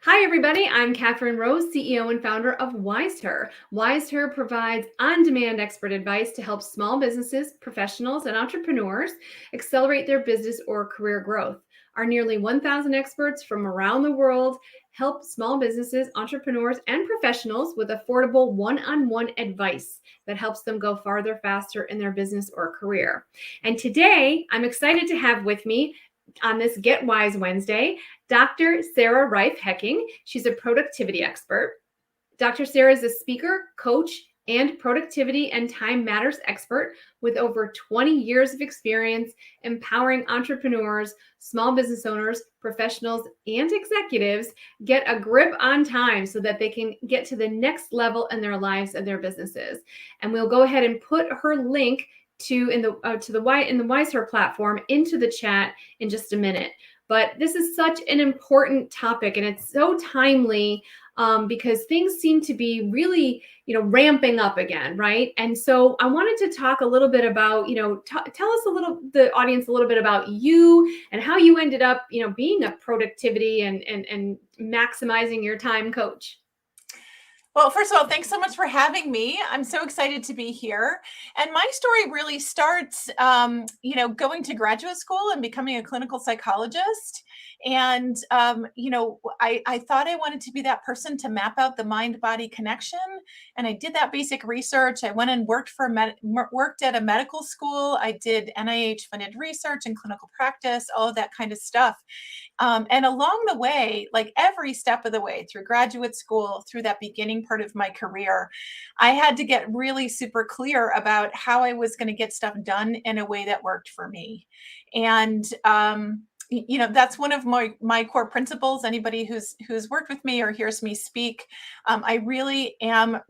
Hi, everybody. I'm Catherine Rose, CEO and founder of WiseHer. WiseHer provides on-demand expert advice to help small businesses, professionals, and entrepreneurs accelerate their business or career growth. Our nearly 1,000 experts from around the world help small businesses, entrepreneurs, and professionals with affordable one-on-one advice that helps them go farther, faster in their business or career. And today, I'm excited to have with me on this Get Wise Wednesday, Dr. Sarah Reiff-Hekking. She's a productivity expert. Dr. Sarah is a speaker, coach, and productivity and time matters expert with over 20 years of experience empowering entrepreneurs, small business owners, professionals, and executives get a grip on time so that they can get to the next level in their lives and their businesses. And we'll go ahead and put her link in the WiseHer platform into the chat in just a minute. But this is such an important topic, and it's so timely because things seem to be really, ramping up again, right? And so I wanted to talk a little bit about, tell us the audience a little bit about you and how you ended up, being a productivity and maximizing your time coach. Well, first of all, thanks so much for having me. I'm so excited to be here. And my story really starts, going to graduate school and becoming a clinical psychologist. And, I thought I wanted to be that person to map out the mind-body connection. And I did that basic research. I went and worked at a medical school. I did NIH-funded research and clinical practice, all of that kind of stuff. And along the way, like every step of the way through graduate school, through that beginning part of my career, I had to get really super clear about how I was going to get stuff done in a way that worked for me. And, that's one of my core principles. Anybody who's worked with me or hears me speak, I really am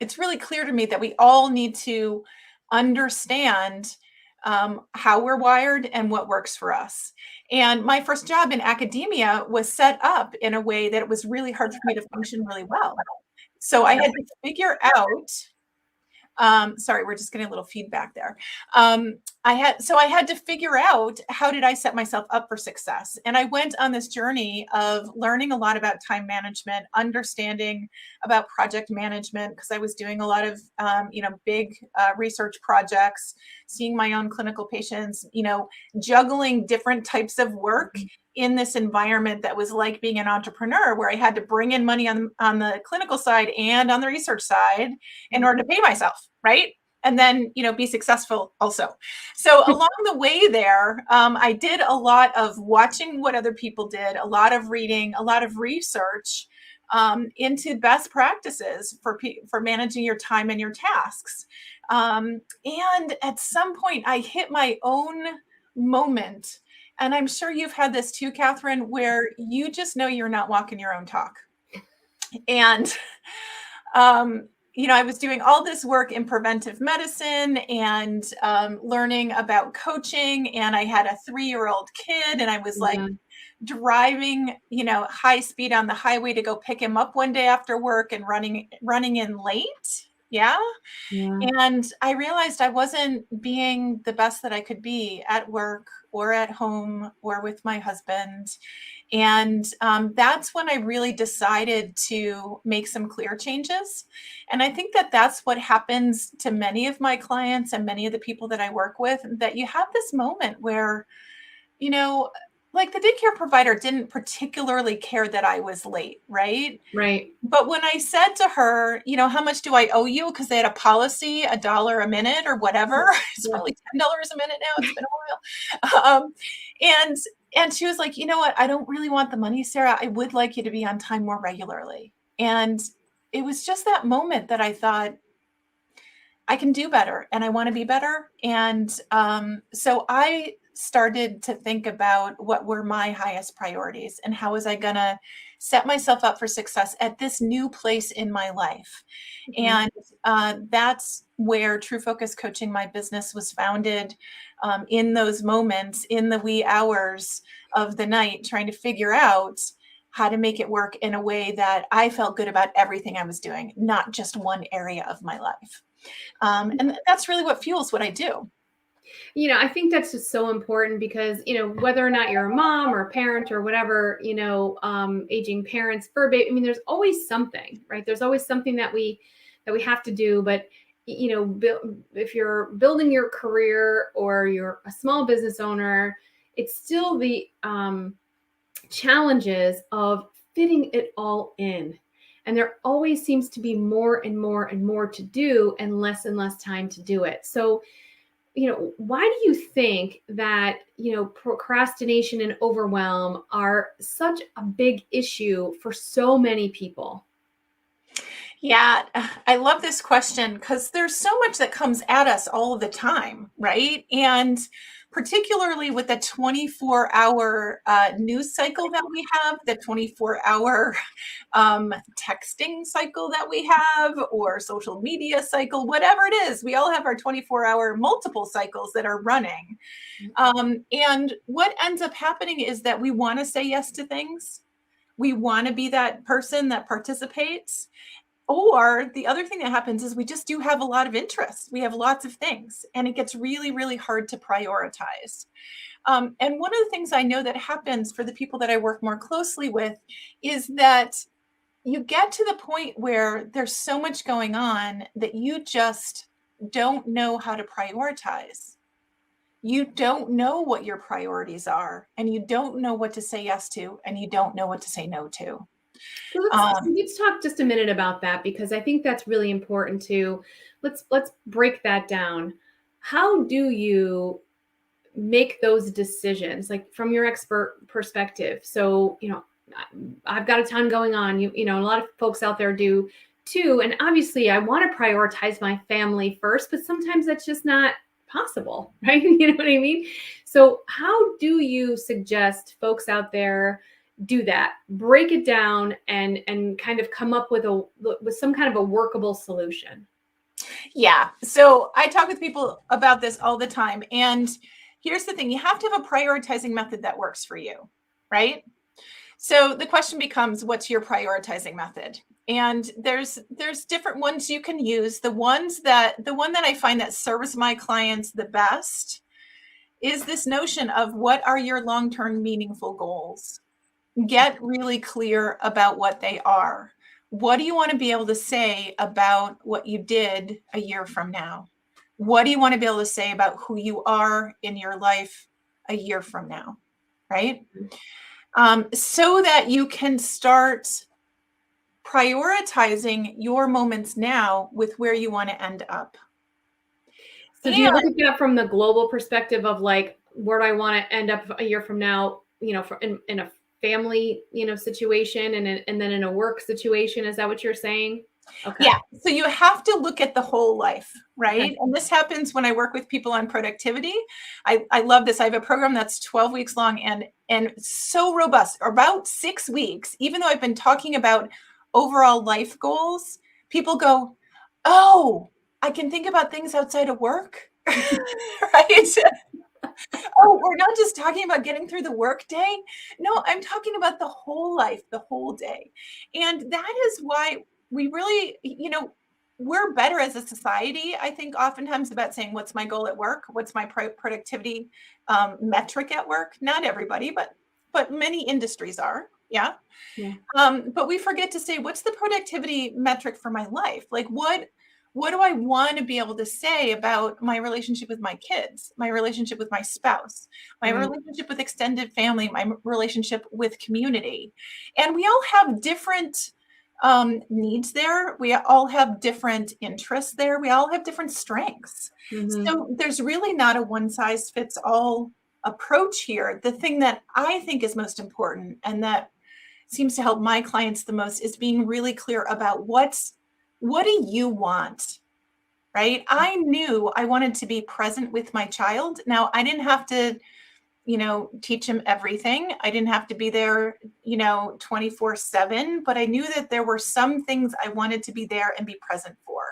it's really clear to me that we all need to understand how we're wired and what works for us. And my first job in academia was set up in a way that it was really hard for me to function really well. So I had to figure out, sorry, we're just getting a little feedback there. I had to figure out, how did I set myself up for success? And I went on this journey of learning a lot about time management, understanding about project management, because I was doing a lot of, big research projects, seeing my own clinical patients, juggling different types of work in this environment that was like being an entrepreneur, where I had to bring in money on the clinical side and on the research side in order to pay myself, right? And then, be successful also. So along the way there, I did a lot of watching what other people did, a lot of reading, a lot of research into best practices for managing your time and your tasks. And at some point I hit my own moment. And I'm sure you've had this too, Catherine, where you just know you're not walking your own talk. And, I was doing all this work in preventive medicine and learning about coaching. And I had a 3-year-old kid, and I was like driving, high speed on the highway to go pick him up one day after work and running in late. Yeah. And I realized I wasn't being the best that I could be at work or at home or with my husband. And that's when I really decided to make some clear changes. And I think that that's what happens to many of my clients and many of the people that I work with, that you have this moment where, like the daycare provider didn't particularly care that I was late, right? Right. But when I said to her, how much do I owe you? Because they had a policy, $1 a minute or whatever. It's probably $10 a minute now. It's been a while. And she was like, you know what? I don't really want the money, Sarah. I would like you to be on time more regularly. And it was just that moment that I thought, I can do better and I want to be better. And so I started to think about what were my highest priorities and how was I going to set myself up for success at this new place in my life. And that's where True Focus Coaching, my business, was founded, in those moments, in the wee hours of the night, trying to figure out how to make it work in a way that I felt good about everything I was doing, not just one area of my life. And that's really what fuels what I do. I think that's just so important because, whether or not you're a mom or a parent or whatever, aging parents, fur baby, I mean, there's always something, right? There's always something that we have to do. But, if you're building your career or you're a small business owner, it's still the challenges of fitting it all in. And there always seems to be more and more and more to do and less time to do it. So, why do you think that, procrastination and overwhelm are such a big issue for so many people? Yeah, I love this question because there's so much that comes at us all the time, right? And particularly with the 24-hour news cycle that we have, the 24-hour texting cycle that we have, or social media cycle, whatever it is, we all have our 24-hour multiple cycles that are running. And what ends up happening is that we want to say yes to things. We want to be that person that participates. Or the other thing that happens is we just do have a lot of interests. We have lots of things, and it gets really, really hard to prioritize. And one of the things I know that happens for the people that I work more closely with is that you get to the point where there's so much going on that you just don't know how to prioritize. You don't know what your priorities are, and you don't know what to say yes to, and you don't know what to say no to. So let's talk just a minute about that, because I think that's really important too. Let's break that down. How do you make those decisions, like from your expert perspective? So, I've got a ton going on. A lot of folks out there do too. And obviously I want to prioritize my family first, but sometimes that's just not possible, right? You know what I mean? So how do you suggest folks out there do that, break it down, and kind of come up with some kind of a workable solution? Yeah. So I talk with people about this all the time. And here's the thing, you have to have a prioritizing method that works for you, right? So the question becomes, what's your prioritizing method? And there's different ones you can use. The one that I find that serves my clients the best is this notion of, what are your long-term meaningful goals? Get really clear about what they are. What do you want to be able to say about what you did a year from now? What do you want to be able to say about who you are in your life a year from now? Right? So that you can start prioritizing your moments now with where you want to end up. So do you look at that from the global perspective of, like, where do I want to end up a year from now, in a family, situation, and then in a work situation? Is that what you're saying? Okay. Yeah. So you have to look at the whole life, right? Okay. And this happens when I work with people on productivity. I love this. I have a program that's 12 weeks long and so robust, about 6 weeks. Even though I've been talking about overall life goals, people go, oh, I can think about things outside of work, right? Oh, we're not just talking about getting through the work day. No, I'm talking about the whole life, the whole day. And that is why we really, we're better as a society, I think, oftentimes about saying, what's my goal at work? What's my productivity metric at work? Not everybody, but many industries are. Yeah. Yeah. But we forget to say, what's the productivity metric for my life? Like, what do I want to be able to say about my relationship with my kids, my relationship with my spouse, my Right. relationship with extended family, my relationship with community? And we all have different needs there. We all have different interests there. We all have different strengths. Mm-hmm. So there's really not a one size fits all approach here. The thing that I think is most important, and that seems to help my clients the most, is being really clear about what do you want, right? I knew I wanted to be present with my child. Now, I didn't have to, teach him everything. I didn't have to be there, 24/7, but I knew that there were some things I wanted to be there and be present for.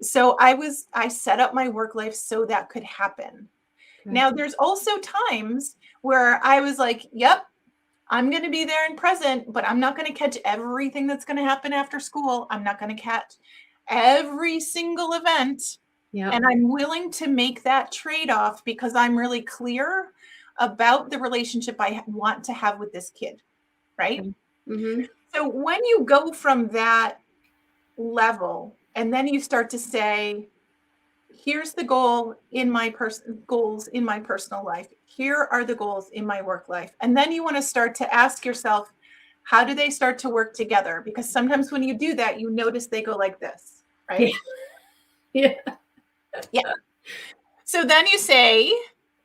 So I set up my work life so that could happen. Okay. Now, there's also times where I was like, yep, I'm going to be there and present, but I'm not going to catch everything that's going to happen after school. I'm not going to catch every single event. Yeah. And I'm willing to make that trade-off because I'm really clear about the relationship I want to have with this kid, right? Mm-hmm. So when you go from that level and then you start to say, here's the goals in my personal life. Here are the goals in my work life. And then you want to start to ask yourself, how do they start to work together? Because sometimes when you do that, you notice they go like this, right? Yeah. Yeah. So then you say,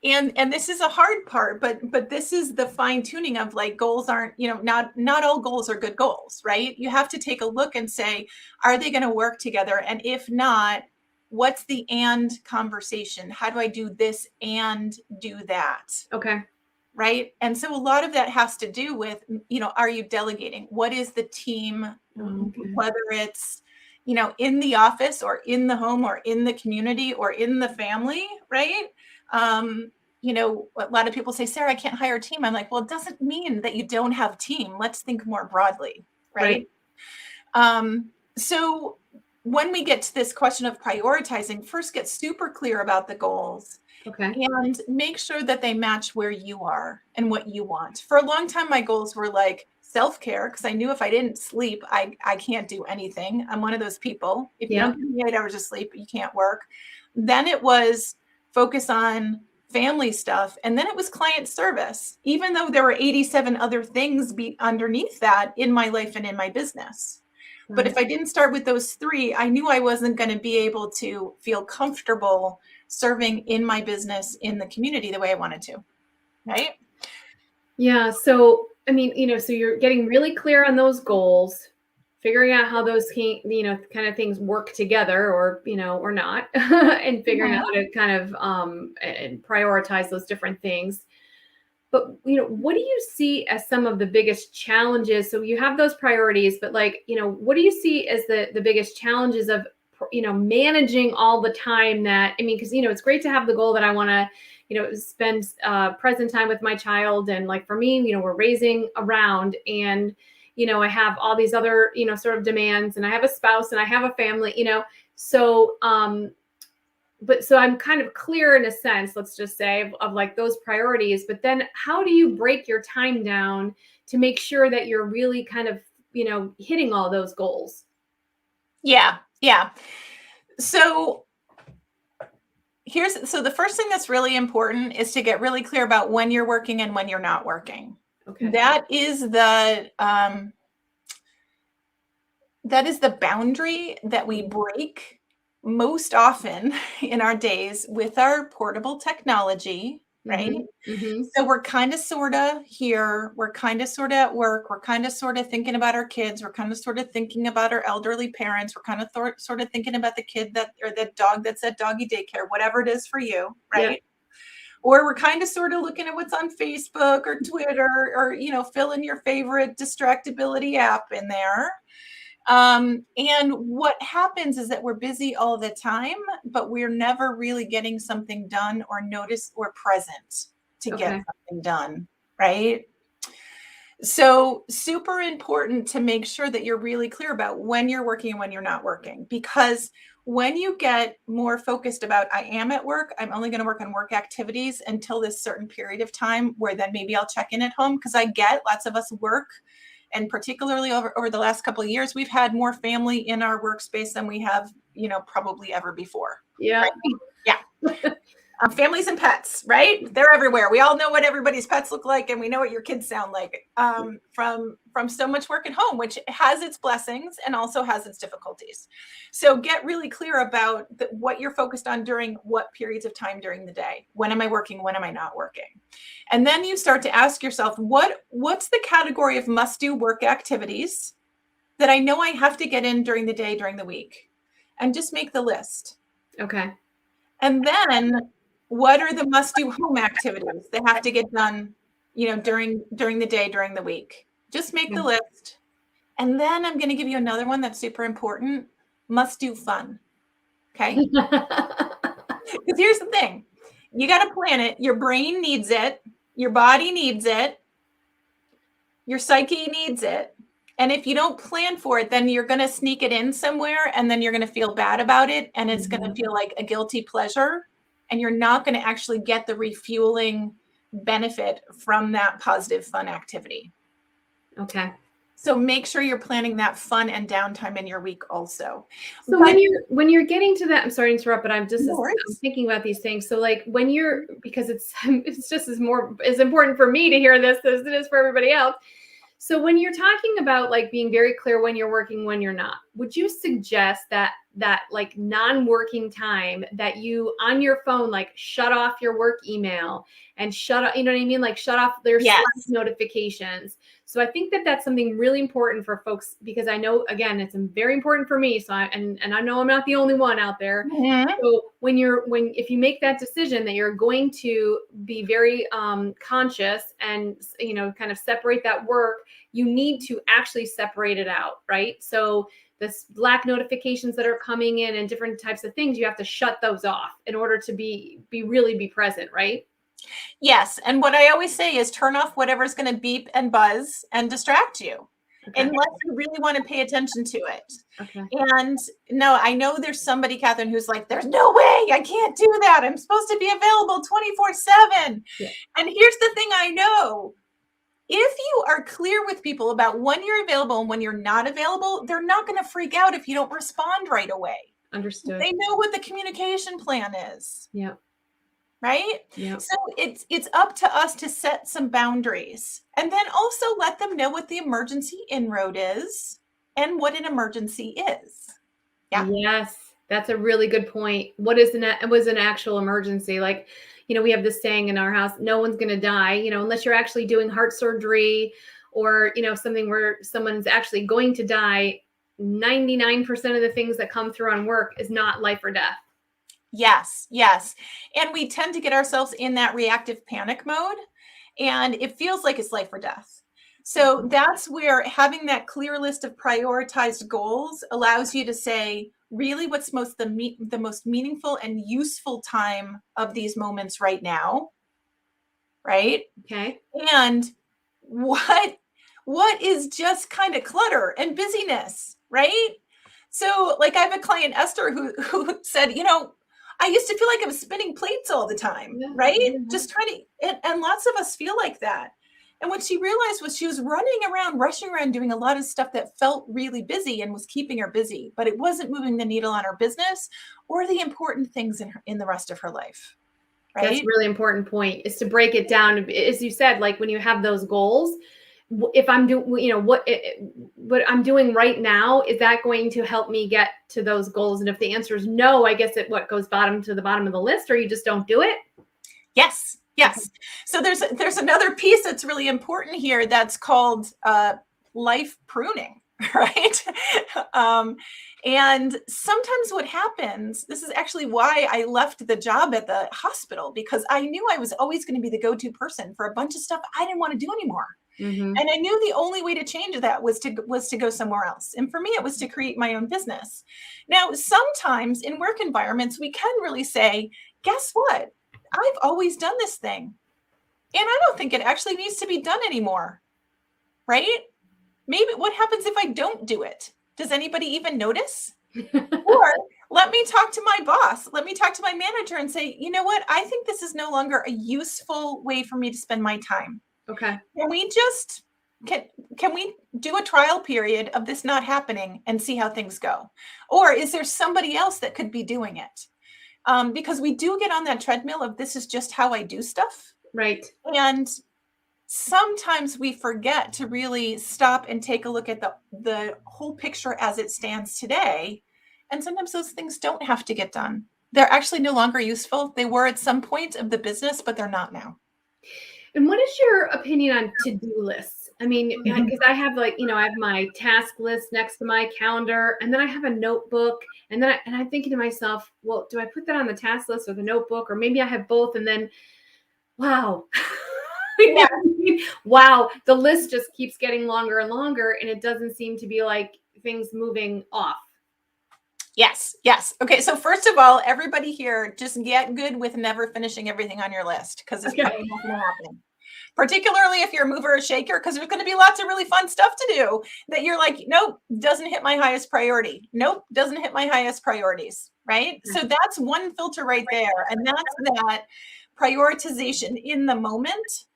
and this is a hard part, but this is the fine tuning of like goals aren't, not all goals are good goals, right? You have to take a look and say, are they going to work together? And if not, what's the and conversation? How do I do this and do that? Okay. Right. And so a lot of that has to do with, are you delegating? What is the team, Okay. whether it's, in the office or in the home or in the community or in the family, right? A lot of people say, Sarah, I can't hire a team. I'm like, well, it doesn't mean that you don't have a team. Let's think more broadly, right? So when we get to this question of prioritizing, first get super clear about the goals. Okay. And make sure that they match where you are and what you want. For a long time, my goals were like self-care, because I knew if I didn't sleep, I can't do anything. I'm one of those people. If you don't give me 8 hours of sleep, you can't work. Then it was focus on family stuff. And then it was client service, even though there were 87 other things underneath that in my life and in my business. But if I didn't start with those 3, I knew I wasn't going to be able to feel comfortable serving in my business in the community the way I wanted to. Right? Yeah. So, I mean, so you're getting really clear on those goals, figuring out how those can, kind of things work together or, or not, and figuring out how to kind of and prioritize those different things. But, what do you see as some of the biggest challenges? So you have those priorities, but what do you see as the biggest challenges of, managing all the time because, it's great to have the goal that I want to, spend present time with my child. And like for me, we're raising around and, I have all these other, sort of demands, and I have a spouse and I have a family, so, but so I'm kind of clear in a sense, let's just say, of like those priorities. But then how do you break your time down to make sure that you're really kind of, hitting all those goals? Yeah. Yeah. So the first thing that's really important is to get really clear about when you're working and when you're not working. Okay. That is the boundary that we break most often in our days with our portable technology, right? Mm-hmm. So we're kind of sort of here, we're kind of sort of at work, we're kind of sort of thinking about our kids, we're kind of sort of thinking about our elderly parents, we're kind of sort of thinking about the kid or the dog that's at doggy daycare, whatever it is for you, right? Yeah. Or we're kind of sort of looking at what's on Facebook or Twitter or, fill in your favorite distractibility app in there. And what happens is that we're busy all the time, but we're never really getting something done or noticed or present to get something done, right? So super important to make sure that you're really clear about when you're working and when you're not working, because when you get more focused about, I am at work, I'm only going to work on work activities until this certain period of time where then maybe I'll check in at home, because I get lots of us work. And particularly over the last couple of years, we've had more family in our workspace than we have, probably ever before. Yeah. Right? Yeah. Families and pets, right? They're everywhere. We all know what everybody's pets look like, and we know what your kids sound like from so much work at home, which has its blessings and also has its difficulties. So get really clear about what you're focused on during what periods of time during the day. When am I working? When am I not working? And then you start to ask yourself, what's the category of must-do work activities that I know I have to get in during the day, during the week? And just make the list. Okay. And then what are the must-do home activities that have to get done, during the day, during the week? Just make the list. And then I'm going to give you another one that's super important. Must-do fun. Okay? Because here's the thing. You got to plan it. Your brain needs it. Your body needs it. Your psyche needs it. And if you don't plan for it, then you're going to sneak it in somewhere and then you're going to feel bad about it. And it's going to feel like a guilty pleasure. And you're not going to actually get the refueling benefit from that positive, fun activity. Okay. So make sure you're planning that fun and downtime in your week also. So when you're getting to that, I'm sorry to interrupt, but I'm thinking about these things. So like when you're, because it's just as important for me to hear this as it is for everybody else. So when you're talking about like being very clear when you're working, when you're not, would you suggest that like non-working time that you on your phone, like shut off your work email and shut off, you know what I mean? Like shut off their Slack notifications. So I think that that's something really important for folks, because I know, again, it's very important for me. So and I know I'm not the only one out there. So if you make that decision that you're going to be very conscious and, you know, kind of separate that work, you need to actually separate it out, right? So the Slack notifications that are coming in and different types of things, you have to shut those off in order to really be present, right? Yes. And what I always say is turn off whatever's going to beep and buzz and distract you, unless you really want to pay attention to it. Okay. And no, I know there's somebody, Catherine, who's like, there's no way I can't do that. I'm supposed to be available 24/7. Yeah. And here's the thing I know. If you are clear with people about when you're available and when you're not available, they're not going to freak out if you don't respond right away. Understood. They know what the communication plan is. Yeah. Right? Yeah. So it's up to us to set some boundaries, and then also let them know what the emergency inroad is and what an emergency is. Yeah. Yes, that's a really good point. What is an actual emergency? Like, you know, we have this saying in our house, no one's going to die, you know, unless you're actually doing heart surgery or, you know, something where someone's actually going to die. 99% of the things that come through on work is not life or death. Yes, yes. And we tend to get ourselves in that reactive panic mode, and it feels like it's life or death. So that's where having that clear list of prioritized goals allows you to say, really, what's the most meaningful and useful time of these moments right now, right? Okay. And what is just kind of clutter and busyness, right? So like I have a client, Esther, who said, you know, I used to feel like I was spinning plates all the time, right? Just trying to, and lots of us feel like that. And what she realized was she was rushing around, doing a lot of stuff that felt really busy and was keeping her busy, but it wasn't moving the needle on her business or the important things in the rest of her life. Right? That's a really important point, is to break it down. As you said, like when you have those goals, if I'm doing, you know, what I'm doing right now, is that going to help me get to those goals? And if the answer is no, I guess what goes to the bottom of the list, or you just don't do it. Yes. Yes. Okay. So there's another piece that's really important here that's called life pruning, right? And sometimes what happens, this is actually why I left the job at the hospital, because I knew I was always going to be the go-to person for a bunch of stuff I didn't want to do anymore. Mm-hmm. And I knew the only way to change that was to go somewhere else. And for me, it was to create my own business. Now, sometimes in work environments, we can really say, guess what? I've always done this thing, and I don't think it actually needs to be done anymore. Right? Maybe what happens if I don't do it? Does anybody even notice? Or let me talk to my boss. Let me talk to my manager and say, you know what? I think this is no longer a useful way for me to spend my time. Okay. Can we just can we do a trial period of this not happening and see how things go? Or is there somebody else that could be doing it? Because we do get on that treadmill of this is just how I do stuff. Right. And sometimes we forget to really stop and take a look at the whole picture as it stands today. And sometimes those things don't have to get done. They're actually no longer useful. They were at some point of the business, but they're not now. And what is your opinion on to-do lists? I mean, because I have I have my task list next to my calendar, and then I have a notebook, and then I'm thinking to myself, well, do I put that on the task list or the notebook, or maybe I have both? And then, wow, yeah. Wow, the list just keeps getting longer and longer, and it doesn't seem to be like things moving off. Yes. Yes. Okay. So first of all, everybody here, just get good with never finishing everything on your list, because it's probably not going to happen. particularly if you're a mover or shaker, because there's going to be lots of really fun stuff to do that you're like, nope, doesn't hit my highest priority. Nope, doesn't hit my highest priorities, right? So that's one filter right there. And that's that prioritization in the moment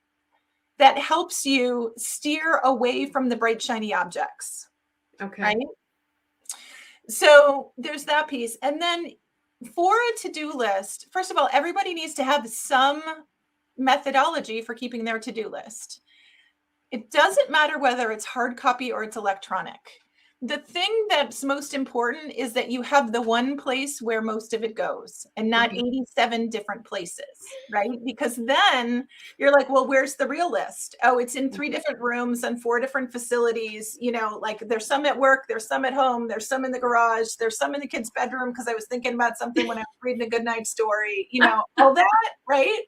that helps you steer away from the bright, shiny objects. Okay. Right? So there's that piece. And then for a to-do list, first of all, everybody needs to have some methodology for keeping their to-do list. It doesn't matter whether it's hard copy or it's electronic. The thing that's most important is that you have the one place where most of it goes and not 87 different places, right? Because then you're like, well, where's the real list? Oh, it's in 3 different rooms and 4 different facilities. You know, like there's some at work, there's some at home, there's some in the garage, there's some in the kid's bedroom because I was thinking about something when I was reading a goodnight story, you know, all that, right?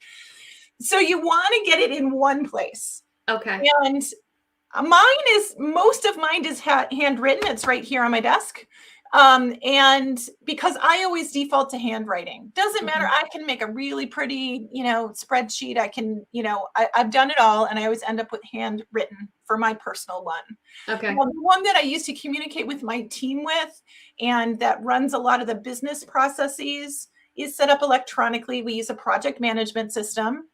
So you want to get it in one place. Okay. And most of mine is handwritten. It's right here on my desk. And because I always default to handwriting, doesn't matter. I can make a really pretty, spreadsheet. I can, I've done it all. And I always end up with handwritten for my personal one. Okay. The one that I use to communicate with my team with, and that runs a lot of the business processes, is set up electronically. We use a project management system.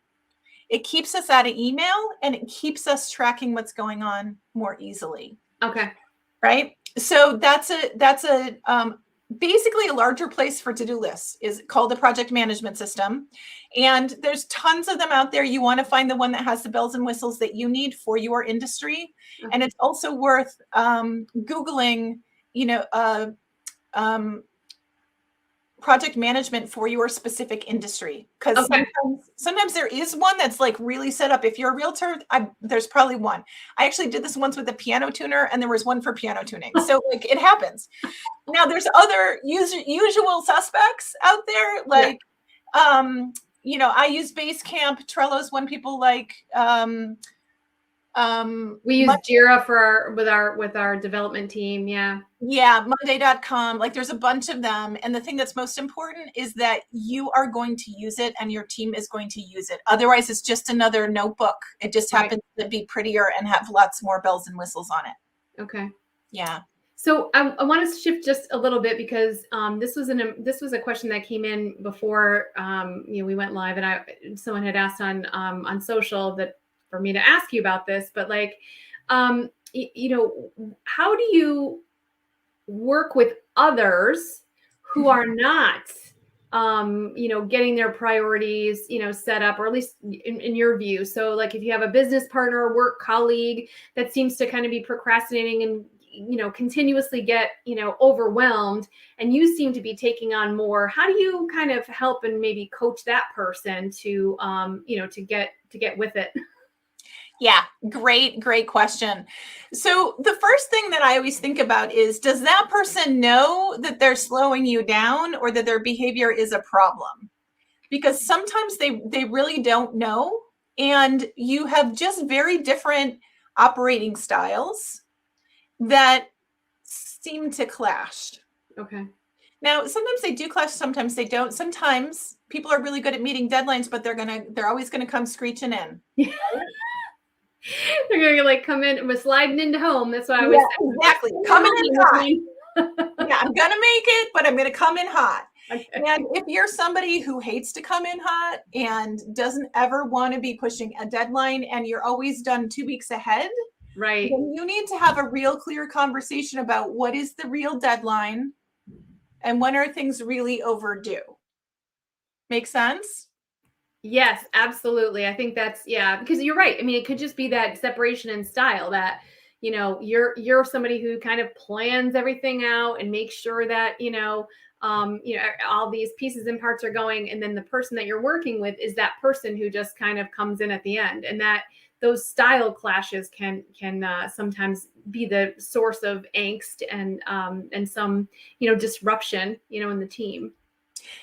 It keeps us out of email and it keeps us tracking what's going on more easily. Okay. Right. So that's basically a larger place for to-do lists is called the project management system. And there's tons of them out there. You want to find the one that has the bells and whistles that you need for your industry. Okay. And it's also worth Googling, project management for your specific industry. Because sometimes there is one that's like really set up. If you're a realtor, there's probably one. I actually did this once with a piano tuner and there was one for piano tuning. So like it happens. Now there's other usual suspects out there. Like, I use Basecamp. Trello's one people like. We use Jira with our development team. Yeah, Monday.com. Like there's a bunch of them. And the thing that's most important is that you are going to use it and your team is going to use it. Otherwise, it's just another notebook. It just happens to be prettier and have lots more bells and whistles on it. Okay. Yeah. So I want to shift just a little bit because this was a question that came in before we went live, and someone had asked on social that for me to ask you about this, but like, how do you work with others who are not, getting their priorities, set up, or at least in your view? So like if you have a business partner or work colleague that seems to kind of be procrastinating and, continuously get, overwhelmed, and you seem to be taking on more, how do you kind of help and maybe coach that person to, to get with it? Yeah, great question. So the first thing that I always think about is, does that person know that they're slowing you down or that their behavior is a problem? Because sometimes they really don't know, and you have just very different operating styles that seem to clash. Okay. Now, sometimes they do clash, sometimes they don't. Sometimes people are really good at meeting deadlines, but they're always going to come screeching in. They're gonna like come in. We're sliding into home. That's what I was exactly coming in hot. Yeah, I'm gonna make it, but I'm gonna come in hot. Okay. And if you're somebody who hates to come in hot and doesn't ever want to be pushing a deadline, and you're always done 2 weeks ahead, right? Then you need to have a real clear conversation about what is the real deadline and when are things really overdue. Make sense? Yes, absolutely. I think that's, because you're right. I mean, it could just be that separation in style that, you're somebody who kind of plans everything out and makes sure that, all these pieces and parts are going. And then the person that you're working with is that person who just kind of comes in at the end, and that those style clashes can sometimes be the source of angst and some, disruption, in the team.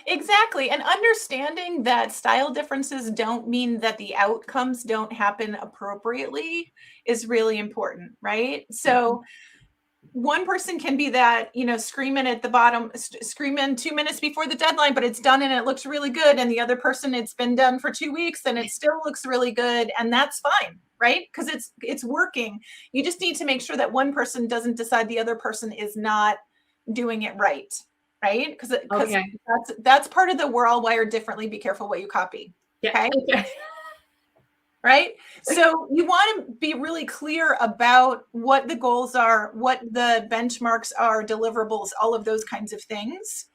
Exactly. And understanding that style differences don't mean that the outcomes don't happen appropriately is really important, right? So one person can be that, screaming at the bottom, screaming 2 minutes before the deadline, but it's done and it looks really good. And the other person, it's been done for 2 weeks and it still looks really good. And that's fine, right? Because it's working. You just need to make sure that one person doesn't decide the other person is not doing it right. Right? Because Okay. that's part of the we're all wired differently. Be careful what you copy. Yeah. Okay. Right? So you want to be really clear about what the goals are, what the benchmarks are, deliverables, all of those kinds of things.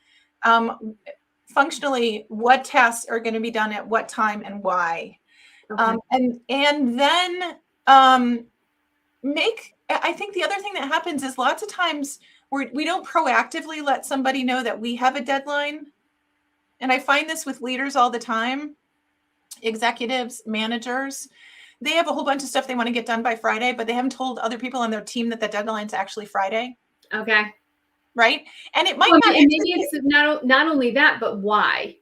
Functionally, what tasks are going to be done at what time and why. Okay. And then I think the other thing that happens is lots of times we don't proactively let somebody know that we have a deadline. And I find this with leaders all the time. Executives, managers, they have a whole bunch of stuff they want to get done by Friday, but they haven't told other people on their team that the deadline's actually Friday. Okay. Right? And it might not. And maybe it's not only that, but why?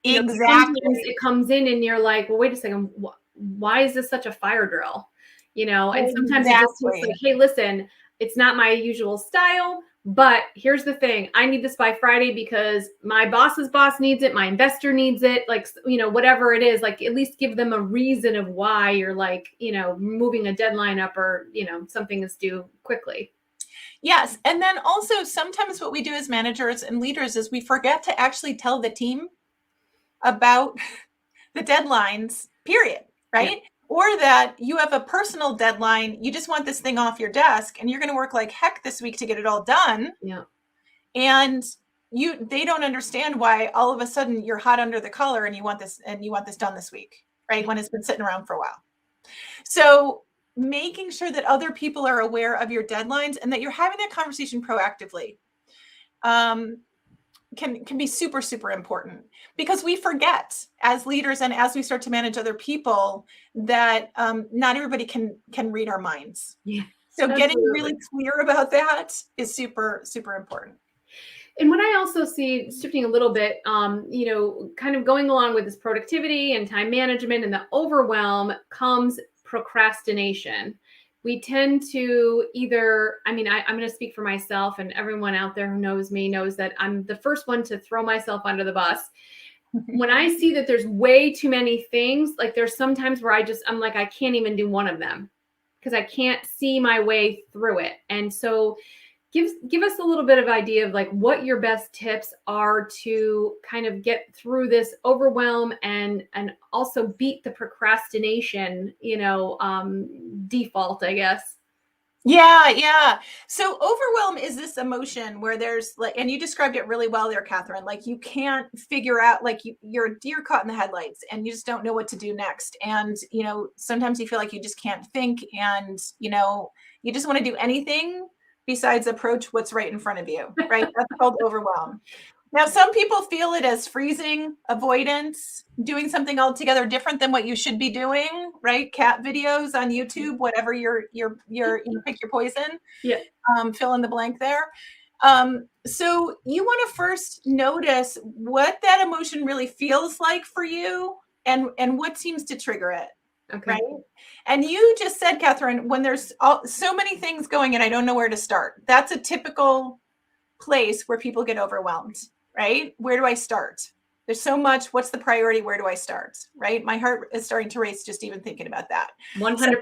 Exactly. Sometimes it comes in and you're like, well, wait a second. Why is this such a fire drill? And sometimes it just looks like, hey, listen, it's not my usual style. But here's the thing. I need this by Friday because my boss's boss needs it. My investor needs it. Like, whatever it is, like at least give them a reason of why you're like, moving a deadline up or, something is due quickly. Yes. And then also sometimes what we do as managers and leaders is we forget to actually tell the team about the deadlines, period. Right. Yeah. Or that you have a personal deadline, you just want this thing off your desk and you're going to work like heck this week to get it all done. Yeah. And they don't understand why all of a sudden you're hot under the collar and you want this done this week, right? When it's been sitting around for a while. So making sure that other people are aware of your deadlines and that you're having that conversation proactively can be super, super important, because we forget as leaders and as we start to manage other people that not everybody can read our minds. Yeah. So getting really clear about that is super, super important. And what I also see, shifting a little bit, kind of going along with this productivity and time management and the overwhelm comes procrastination. We tend to either, I'm going to speak for myself, and everyone out there who knows me knows that I'm the first one to throw myself under the bus. When I see that there's way too many things, like there's sometimes where I'm like, I can't even do one of them because I can't see my way through it. And so give us a little bit of idea of like what your best tips are to kind of get through this overwhelm and also beat the procrastination, default, I guess. Yeah. So overwhelm is this emotion where there's like, and you described it really well there, Catherine, like you can't figure out, like you're a deer caught in the headlights and you just don't know what to do next. And, sometimes you feel like you just can't think and, you just want to do anything besides approach what's right in front of you, right? That's called overwhelm. Now, some people feel it as freezing, avoidance, doing something altogether different than what you should be doing, right? Cat videos on YouTube, whatever your pick your poison. Yeah. Fill in the blank there. So you want to first notice what that emotion really feels like for you and what seems to trigger it. Okay. Right. And you just said, Catherine, when there's so many things going and I don't know where to start, that's a typical place where people get overwhelmed, right? Where do I start? There's so much. What's the priority? Where do I start? Right. My heart is starting to race just even thinking about that. 100%.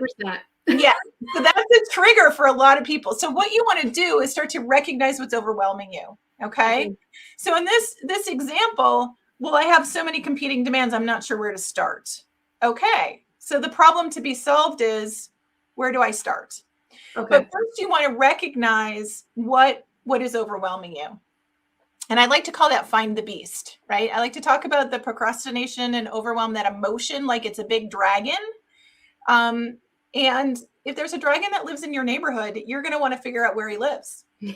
Yeah. So that's a trigger for a lot of people. So what you want to do is start to recognize what's overwhelming you. Okay. So in this example, well, I have so many competing demands, I'm not sure where to start. Okay. So the problem to be solved is, where do I start? Okay. But first you want to recognize what is overwhelming you. And I like to call that find the beast, right? I like to talk about the procrastination and overwhelm, that emotion, like it's a big dragon. And if there's a dragon that lives in your neighborhood, you're going to want to figure out where he lives. Yeah.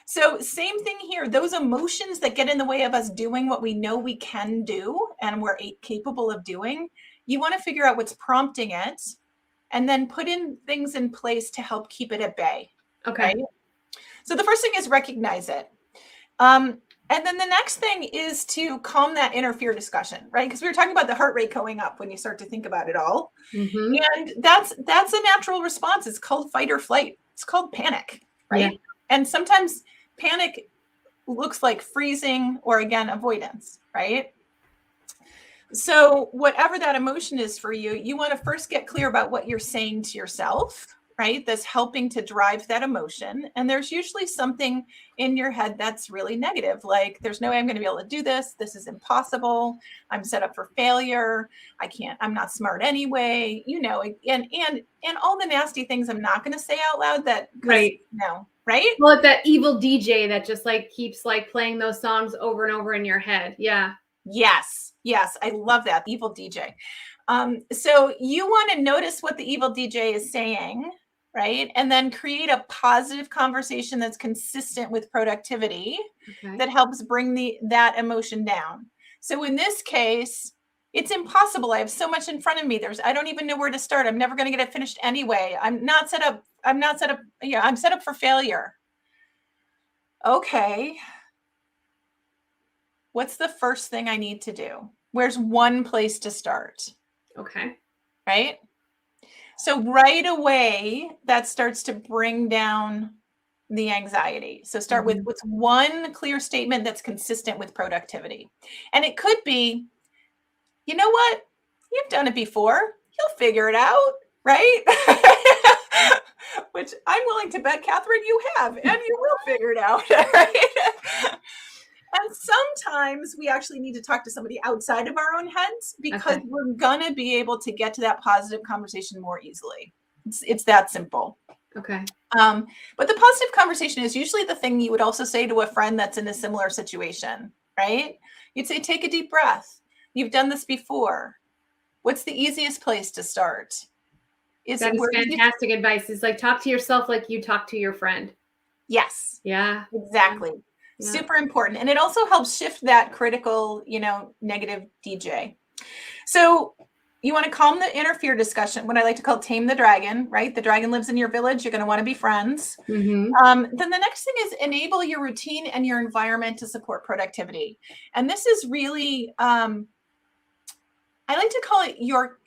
So same thing here, those emotions that get in the way of us doing what we know we can do and we're capable of doing, you want to figure out what's prompting it and then put in things in place to help keep it at bay. Okay. Right? So the first thing is recognize it. And then the next thing is to calm that inner fear discussion, right? Because we were talking about the heart rate going up when you start to think about it all. Mm-hmm. And that's a natural response. It's called fight or flight. It's called panic, right? Yeah. And sometimes panic looks like freezing or, again, avoidance, right? So whatever that emotion is for you, you want to first get clear about what you're saying to yourself, right? That's helping to drive that emotion. And there's usually something in your head that's really negative, like there's no way I'm going to be able to do this. This is impossible. I'm set up for failure. I'm not smart anyway, and all the nasty things I'm not going to say out loud Right. right? Well, it's that evil DJ that just like keeps like playing those songs over and over in your head. Yeah. Yes. I love that. Evil DJ. So you want to notice what the evil DJ is saying, right? And then create a positive conversation that's consistent with productivity that helps bring that emotion down. So in this case, it's impossible. I have so much in front of me. I don't even know where to start. I'm never going to get it finished anyway. I'm set up for failure. Okay. What's the first thing I need to do? Where's one place to start? Okay. Right? So right away, that starts to bring down the anxiety. So start with what's one clear statement that's consistent with productivity. And it could be, you know what? You've done it before. You'll figure it out, right? Which I'm willing to bet, Catherine, you have, and you will figure it out, right? And sometimes we actually need to talk to somebody outside of our own heads because we're going to be able to get to that positive conversation more easily. It's that simple. Okay. But the positive conversation is usually the thing you would also say to a friend that's in a similar situation, right? You'd say, take a deep breath. You've done this before. What's the easiest place to start? That is fantastic advice. It's like talk to yourself like you talk to your friend. Yes. Yeah. Exactly. Yeah. Super important. And it also helps shift that critical, negative DJ. So you want to calm the interfere discussion, what I like to call tame the dragon, right? The dragon lives in your village. You're going to want to be friends. Then the next thing is enable your routine and your environment to support productivity. And this is really, I like to call it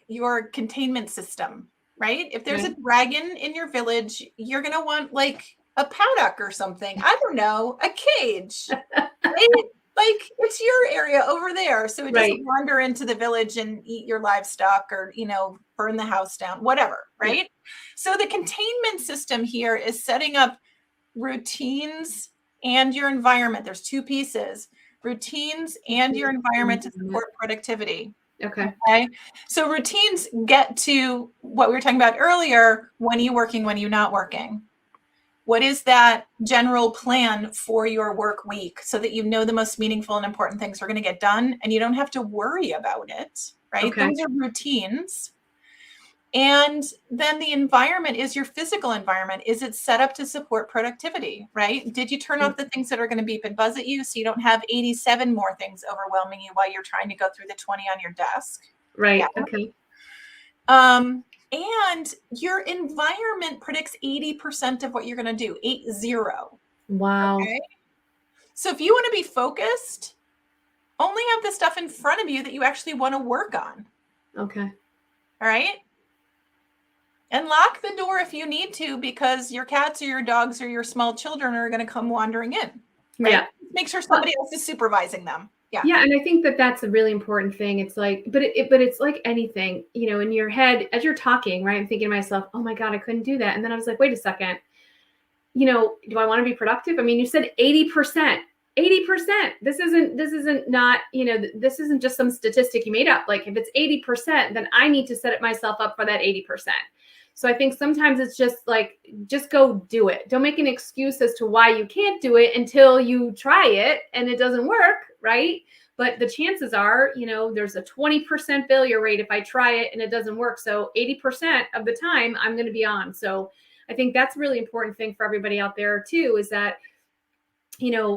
your containment system, right? If there's a dragon in your village, you're going to want like a paddock or something. I don't know, a cage. Right? Like it's your area over there. So it doesn't wander into the village and eat your livestock or, burn the house down, whatever. Right. Yeah. So the containment system here is setting up routines and your environment. There's two pieces, routines and your environment to support productivity. Okay. So routines get to what we were talking about earlier. When are you working? When are you not working? What is that general plan for your work week so that you know the most meaningful and important things are going to get done and you don't have to worry about it, right? Okay. Those are routines. And then the environment is your physical environment. Is it set up to support productivity, right? Did you turn off the things that are going to beep and buzz at you so you don't have 87 more things overwhelming you while you're trying to go through the 20 on your desk? Right. Yeah. Okay. And your environment predicts 80% of what you're going to do, 80. Wow. Okay. So if you want to be focused, only have the stuff in front of you that you actually want to work on. Okay. All right. And lock the door if you need to, because your cats or your dogs or your small children are going to come wandering in. Right? Yeah. Make sure somebody else is supervising them. Yeah. Yeah. And I think that that's a really important thing. It's like, but it's like anything, in your head, as you're talking, right? I'm thinking to myself, oh my God, I couldn't do that. And then I was like, wait a second, do I want to be productive? I mean, you said 80%. This isn't just some statistic you made up. Like if it's 80%, then I need to set myself up for that 80%. So I think sometimes it's just like, just go do it. Don't make an excuse as to why you can't do it until you try it and it doesn't work, right? But the chances are, there's a 20% failure rate if I try it and it doesn't work. So 80% of the time I'm going to be on. So I think that's a really important thing for everybody out there too, is that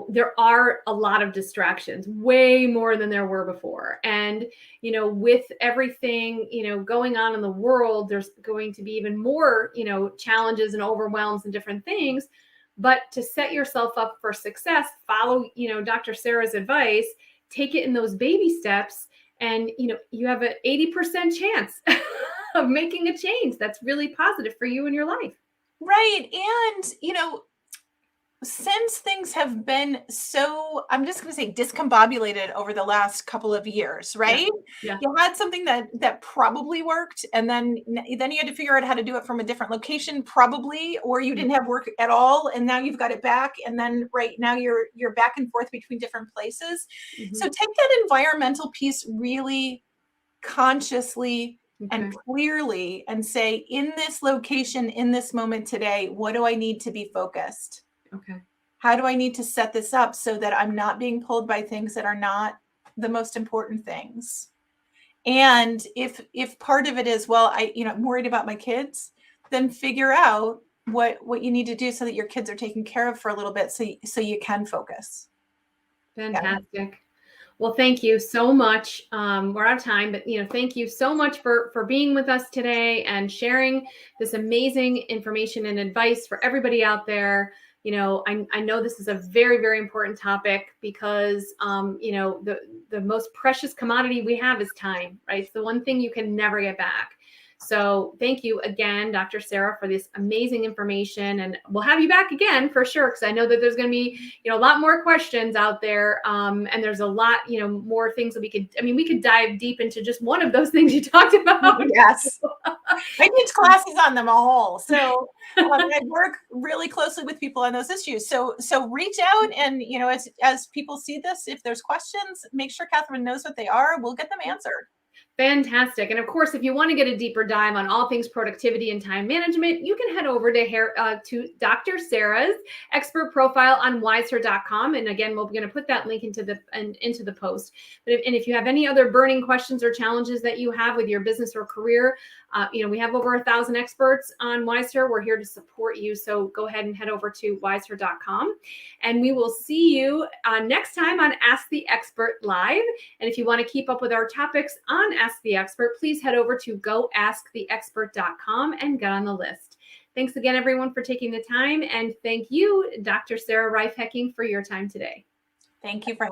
there are a lot of distractions, way more than there were before. And, with everything, going on in the world, there's going to be even more, challenges and overwhelms and different things. But to set yourself up for success, follow, Dr. Sarah's advice, take it in those baby steps. And, you have an 80% chance of making a change that's really positive for you in your life. Right. And, since things have been so, I'm just going to say discombobulated over the last couple of years, Yeah. right? Yeah. You had something that probably worked, and then you had to figure out how to do it from a different location, probably, or you didn't have work at all, and now you've got it back, and then right now you're back and forth between different places. So Mhm. take that environmental piece really consciously and Okay. clearly and say, in this location, in this moment today, what do I need to be focused? Okay. How do I need to set this up so that I'm not being pulled by things that are not the most important things? And if part of it is, well, I'm worried about my kids, then figure out what you need to do so that your kids are taken care of for a little bit, so you can focus. Yeah. Fantastic. Well, thank you so much. We're out of time, but thank you so much for being with us today and sharing this amazing information and advice for everybody out there. I know this is a very, very important topic because the most precious commodity we have is time, right? It's the one thing you can never get back. So thank you again, Dr. Sarah, for this amazing information. And we'll have you back again for sure, because I know that there's going to be, a lot more questions out there. And there's a lot, more things that we could dive deep into just one of those things you talked about. Yes. I teach classes on them all. So I work really closely with people on those issues. So reach out, and, as people see this, if there's questions, make sure Catherine knows what they are. We'll get them answered. Fantastic. And of course, if you want to get a deeper dive on all things productivity and time management, you can head over to Dr. Sarah's expert profile on wiseher.com. And again, we're going to put that link into the post. But if you have any other burning questions or challenges that you have with your business or career, we have over 1,000 experts on Wiseher. We're here to support you. So go ahead and head over to wiseher.com. And we will see you next time on Ask the Expert Live. And if you want to keep up with our topics on Ask the Expert, please head over to goasktheexpert.com and get on the list. Thanks again, everyone, for taking the time. And thank you, Dr. Sarah Reiff-Hekking, for your time today. Thank you for having me.